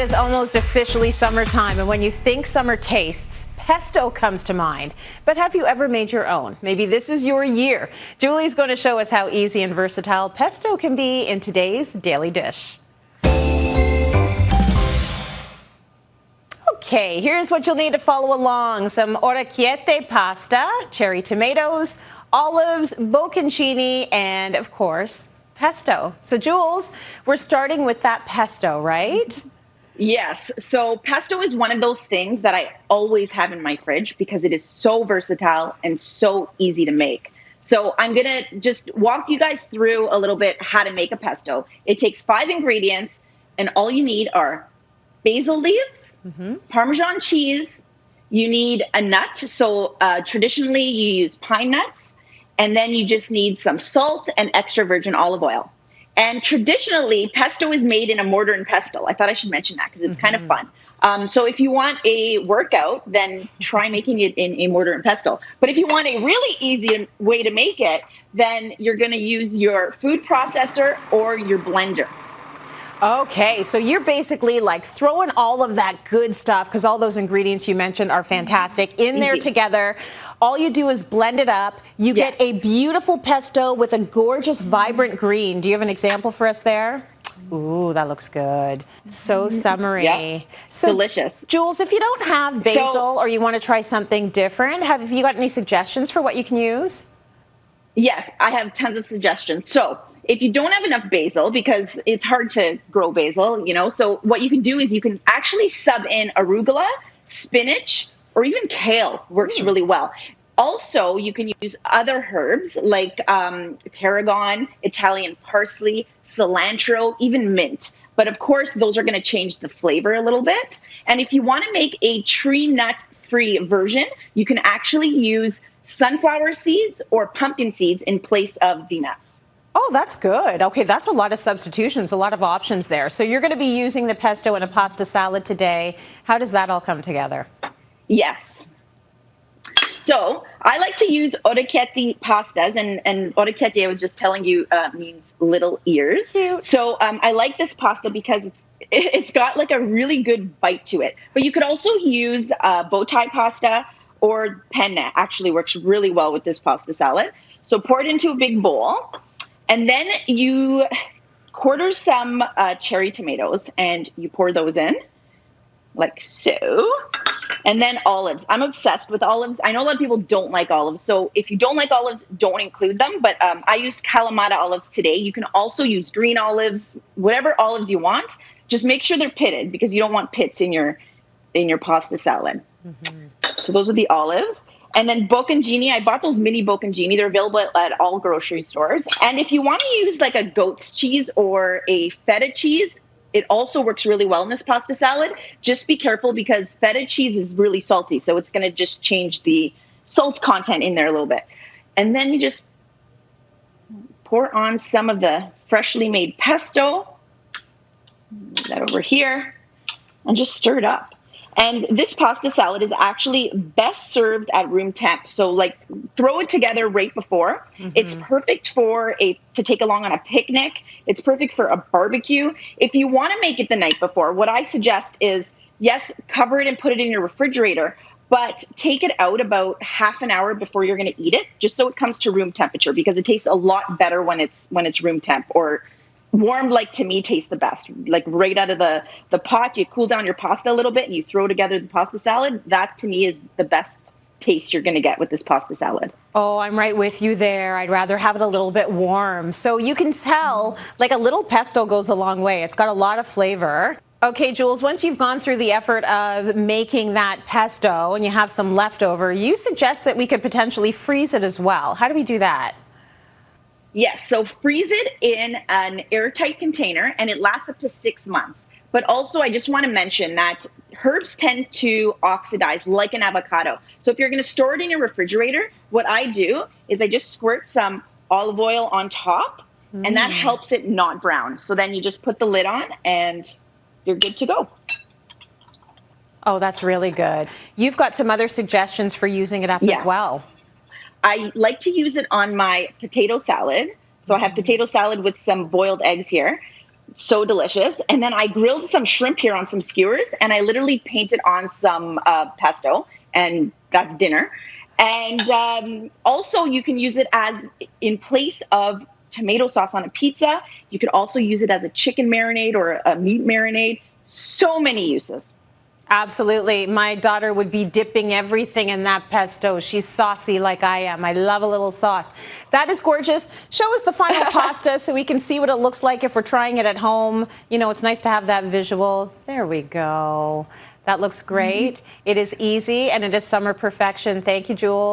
is almost officially summertime, and when you think summer tastes, pesto comes to mind. But have you ever made your own? Maybe this is your year. Julie's going to show us how easy and versatile pesto can be in today's daily dish. Okay, here's what you'll need to follow along. Some orecchiette pasta, cherry tomatoes, olives, bocconcini, and of course, pesto. So Jules, we're starting with that pesto, right? Yes. So pesto is one of those things that I always have in my fridge because it is so versatile and so easy to make. So I'm going to just walk you guys through a little bit how to make a pesto. It takes 5 ingredients, and all you need are basil leaves, Parmesan cheese. You need a nut. So traditionally you use pine nuts. And then you just need some salt and extra virgin olive oil. And traditionally, pesto is made in a mortar and pestle. I thought I should mention that because it's kind of fun. So if you want a workout, then try making it in a mortar and pestle. But if you want a really easy way to make it, then you're going to use your food processor or your blender. Okay, so you're basically like throwing all of that good stuff, because all those ingredients you mentioned are fantastic, in there together. All you do is blend it up. You get a beautiful pesto with a gorgeous, vibrant green. Do you have an example for us there? Ooh, that looks good. So summery. Yep. So delicious. Jules, if you don't have basil or you want to try something different, have you got any suggestions for what you can use? Yes, I have tons of suggestions. So if you don't have enough basil, because it's hard to grow basil, so what you can do is you can actually sub in arugula, spinach, or even kale works really well. Also, you can use other herbs like tarragon, Italian parsley, cilantro, even mint. But of course, those are going to change the flavor a little bit. And if you want to make a tree nut-free version, you can actually use sunflower seeds or pumpkin seeds in place of the nuts. Oh, that's good. Okay, that's a lot of substitutions, a lot of options there. So you're going to be using the pesto in a pasta salad today. How does that all come together? Yes. So I like to use orecchiette pastas, and orecchiette, I was just telling you, means little ears. Cute. So I like this pasta because it's got like a really good bite to it. But you could also use bow tie pasta, or penne actually works really well with this pasta salad. So pour it into a big bowl, and then you quarter some cherry tomatoes, and you pour those in like so. And then olives. I'm obsessed with olives. I know a lot of people don't like olives. So if you don't like olives, don't include them. But I used Kalamata olives today. You can also use green olives, whatever olives you want. Just make sure they're pitted, because you don't want pits in your pasta salad. So those are the olives. And then bocconcini. I bought those mini bocconcini. They're available at all grocery stores. And if you want to use like a goat's cheese or a feta cheese, it also works really well in this pasta salad. Just be careful, because feta cheese is really salty, so it's going to just change the salt content in there a little bit. And then you just pour on some of the freshly made pesto. Move that over here, and just stir it up. And this pasta salad is actually best served at room temp. So like throw it together right before. It's perfect to take along on a picnic. It's perfect for a barbecue. If you want to make it the night before, what I suggest is, yes, cover it and put it in your refrigerator, but take it out about half an hour before you're going to eat it, just so it comes to room temperature, because it tastes a lot better when it's room temp, or warmed, like to me, tastes the best. Like right out of the pot, you cool down your pasta a little bit and you throw together the pasta salad. That to me is the best taste you're going to get with this pasta salad. Oh, I'm right with you there. I'd rather have it a little bit warm. So you can tell, like, a little pesto goes a long way. It's got a lot of flavor. Okay, Jules, once you've gone through the effort of making that pesto and you have some leftover, you suggest that we could potentially freeze it as well. How do we do that? Yes, so freeze it in an airtight container, and it lasts up to 6 months. But also, I just want to mention that herbs tend to oxidize like an avocado. So if you're going to store it in your refrigerator, what I do is I just squirt some olive oil on top, and that helps it not brown. So then you just put the lid on, and you're good to go. Oh, that's really good. You've got some other suggestions for using it up as well. I like to use it on my potato salad. So I have potato salad with some boiled eggs here. So delicious. And then I grilled some shrimp here on some skewers, and I literally painted on some pesto, and that's dinner. And also, you can use it as in place of tomato sauce on a pizza. You could also use it as a chicken marinade or a meat marinade. So many uses. Absolutely. My daughter would be dipping everything in that pesto. She's saucy like I am. I love a little sauce. That is gorgeous. Show us the final pasta so we can see what it looks like if we're trying it at home. You know, it's nice to have that visual. There we go. That looks great. It is easy and it is summer perfection. Thank you, Jules.